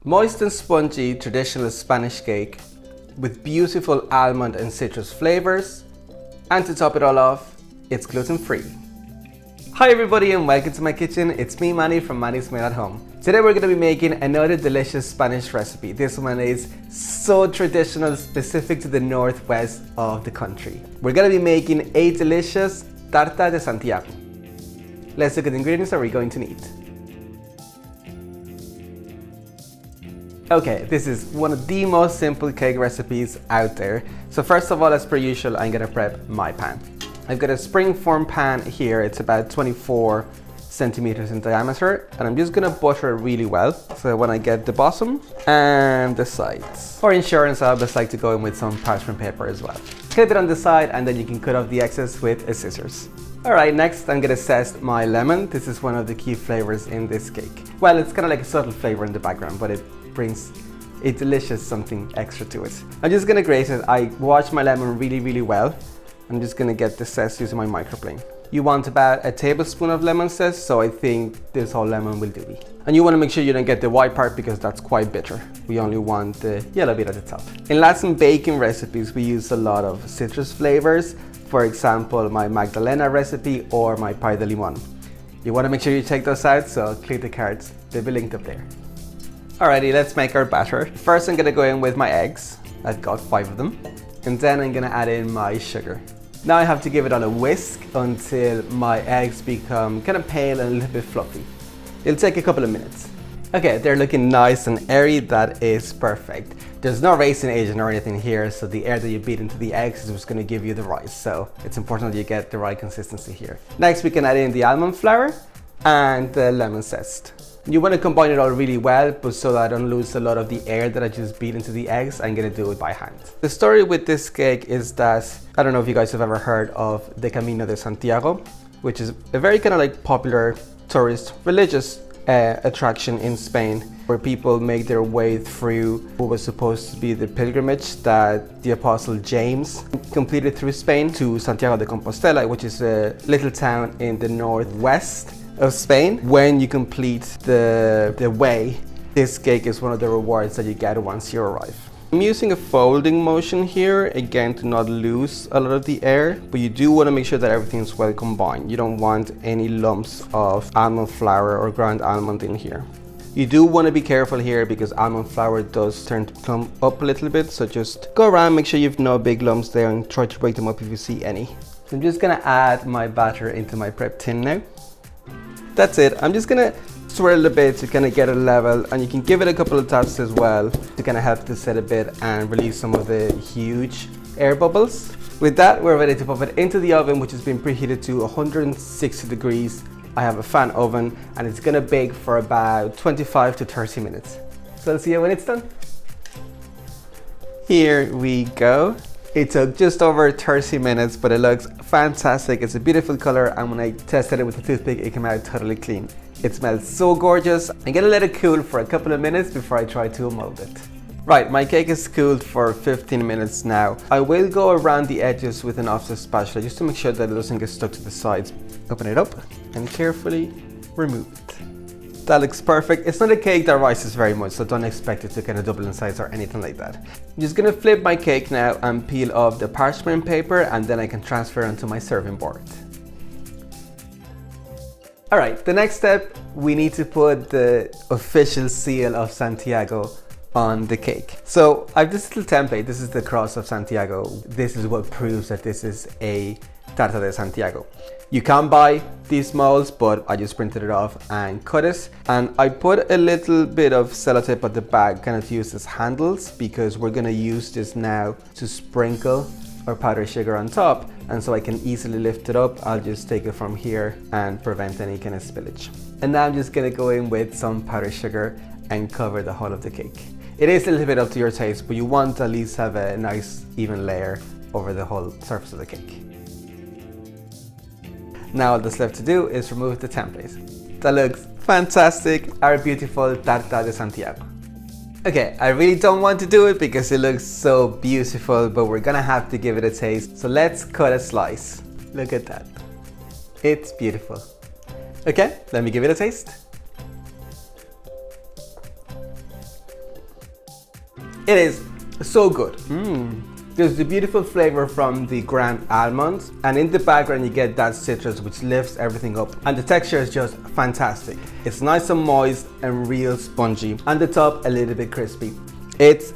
Moist and spongy traditional Spanish cake with beautiful almond and citrus flavors. And to top it all off, it's gluten-free. Hi everybody and welcome to my kitchen. It's me, Manny from Manny's Made at Home. Today we're going to be making another delicious Spanish recipe. This one is so traditional, specific to the northwest of the country. We're going to be making a delicious Tarta de Santiago. Let's look at the ingredients that we're going to need. Okay, this is one of the most simple cake recipes out there. So first of all, as per usual, I'm gonna prep my pan. I've got a springform pan here. It's about 24 centimeters in diameter, and I'm just gonna butter it really well. So when I get the bottom and the sides. For insurance, I just like to go in with some parchment paper as well. Clip it on the side, and then you can cut off the excess with a scissors. All right, next I'm gonna zest my lemon. This is one of the key flavors in this cake. Well, it's kind of like a subtle flavor in the background, but it brings a delicious something extra to it. I'm just gonna grate it. I wash my lemon really well. I'm just gonna get the zest using my microplane. You want about a tablespoon of lemon zest, so I think this whole lemon will do me. And you wanna make sure you don't get the white part because that's quite bitter. We only want the yellow bit at the top. In Latin baking recipes, we use a lot of citrus flavors. For example, my Magdalena recipe or my pie de limon. You wanna make sure you check those out, so click the cards. They'll be linked up there. Alrighty, let's make our batter. First I'm gonna go in with my eggs. I've got 5 of them. And then I'm gonna add in my sugar. Now I have to give it on a whisk until my eggs become kind of pale and a little bit fluffy. It'll take a couple of minutes. Okay, they're looking nice and airy. That is perfect. There's no raisin agent or anything here, so the air that you beat into the eggs is what's gonna give you the rise. So it's important that you get the right consistency here. Next we can add in the almond flour and the lemon zest. You want to combine it all really well, but so that I don't lose a lot of the air that I just beat into the eggs, I'm going to do it by hand. The story with this cake is that, I don't know if you guys have ever heard of the Camino de Santiago, which is a very kind of like popular tourist religious attraction in Spain, where people make their way through what was supposed to be the pilgrimage that the Apostle James completed through Spain to Santiago de Compostela, which is a little town in the northwest of Spain. When you complete the way, this cake is one of the rewards that you get once you arrive. I'm using a folding motion here, again to not lose a lot of the air, but you do want to make sure that everything's well combined. You don't want any lumps of almond flour or ground almond in here. You do want to be careful here because almond flour does turn to come up a little bit, so just go around, make sure you've no big lumps there and try to break them up if you see any. So I'm just gonna add my batter into my prep tin now. That's it. I'm just gonna swirl a bit to kind of get it level, and you can give it a couple of taps as well to kind of help this set a bit and release some of the huge air bubbles. With that, we're ready to pop it into the oven, which has been preheated to 160 degrees. I have a fan oven and it's gonna bake for about 25 to 30 minutes. So let's see when it's done. Here we go. It took just over 30 minutes, but it looks fantastic. It's a beautiful color, and when I tested it with a toothpick, it came out totally clean. It smells so gorgeous. I'm gonna let it cool for a couple of minutes before I try to mold it. Right, my cake is cooled for 15 minutes now. I will go around the edges with an offset spatula just to make sure that it doesn't get stuck to the sides. Open it up and carefully remove it. That looks perfect. It's not a cake that rises very much, so don't expect it to kind of double in size or anything like that. I'm just gonna flip my cake now and peel off the parchment paper, and then I can transfer it onto my serving board. All right, the next step, we need to put the official seal of Santiago on the cake. So I have this little template. This is the cross of Santiago. This is what proves that this is a Tarta de Santiago. You can buy these molds, but I just printed it off and cut it. And I put a little bit of sellotape at the back, kind of to use as handles, because we're gonna use this now to sprinkle our powdered sugar on top. And so I can easily lift it up. I'll just take it from here and prevent any kind of spillage. And now I'm just gonna go in with some powdered sugar and cover the whole of the cake. It is a little bit up to your taste, but you want to at least have a nice even layer over the whole surface of the cake. Now all that's left to do is remove the template. That looks fantastic, our beautiful Tarta de Santiago. Okay, I really don't want to do it because it looks so beautiful, but we're gonna have to give it a taste. So let's cut a slice. Look at that. It's beautiful. Okay, let me give it a taste. It is so good. There's the beautiful flavor from the ground almonds, and in the background you get that citrus which lifts everything up, and the texture is just fantastic. It's nice and moist and real spongy, and the top a little bit crispy. It's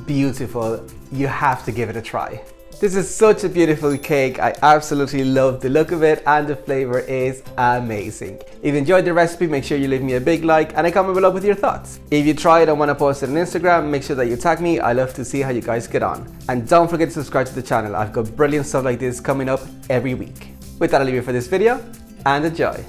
beautiful. You have to give it a try. This is such a beautiful cake. I absolutely love the look of it, and the flavor is amazing. If you enjoyed the recipe, make sure you leave me a big like and a comment below with your thoughts. If you try it and want to post it on Instagram, make sure that you tag me. I love to see how you guys get on. And don't forget to subscribe to the channel. I've got brilliant stuff like this coming up every week. With that, I'll leave you for this video, and enjoy.